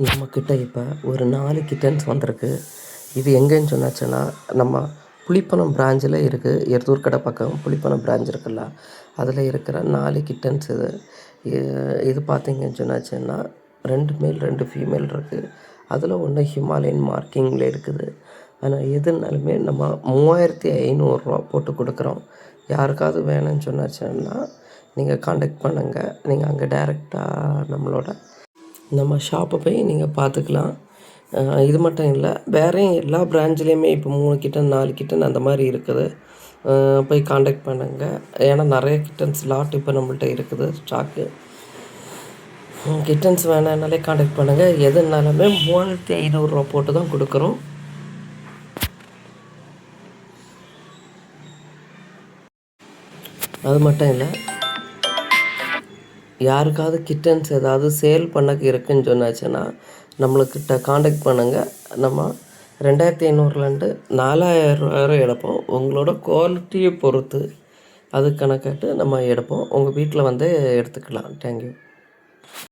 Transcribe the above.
நம்மக்கிட்ட இப்போ ஒரு 4 கிட்டன்ஸ் வந்திருக்கு. இது எங்கேன்னு சொன்னாச்சுன்னா, நம்ம புலிப்பணம் பிரான்ச்சில் இருக்குது. எருத்தூர்கடை பக்கம் புலிப்பணம் பிரான்ச் இருக்குல்ல, அதில் இருக்கிற 4 கிட்டன்ஸ் இது. இது பார்த்தீங்கன்னு சொன்னாச்சுன்னா 2 மேல் 2 ஃபீமேல் இருக்குது. அதில் ஒன்று ஹிமாலயன் மார்க்கிங்கில் இருக்குது. ஆனால் எதுனாலுமே நம்ம 3500 போட்டு கொடுக்குறோம். யாருக்காவது வேணும்னு சொன்னாச்சுன்னா நீங்கள் காண்டாக்ட் பண்ணுங்கள். நீங்கள் அங்கே டைரெக்டாக நம்ம ஷாப்பை போய் நீங்கள் பார்த்துக்கலாம். இது மட்டும் இல்லை, வேறையும் எல்லா பிரான்ச்லேயுமே இப்போ 3 கிட்டன் 4 கிட்டன் அந்த மாதிரி இருக்குது. போய் காண்டாக்ட் பண்ணுங்கள். ஏன்னா நிறைய கிட்டன்ஸ் லாட் இப்போ நம்மள்ட்ட இருக்குது ஸ்டாக்கு. கிட்டன்ஸ் வேணான்னாலே காண்டாக்ட் பண்ணுங்கள். எதுனாலுமே 3500 போட்டு தான் கொடுக்குறோம். அது மட்டும் இல்லை, யாருக்காவது கிட்டன்ஸ் ஏதாவது சேல் பண்ணக்கு இருக்குன்னு சொன்னாச்சுன்னா நம்மளுக்கிட்ட காண்டாக்ட் பண்ணுங்கள். நம்ம 2500லேருந்து 4000 வரை எடுப்போம். உங்களோட குவாலிட்டியை பொறுத்து அது கணக்காட்டு நம்ம எடுப்போம். உங்கள் வீட்டில் வந்து எடுத்துக்கலாம். தேங்க்யூ.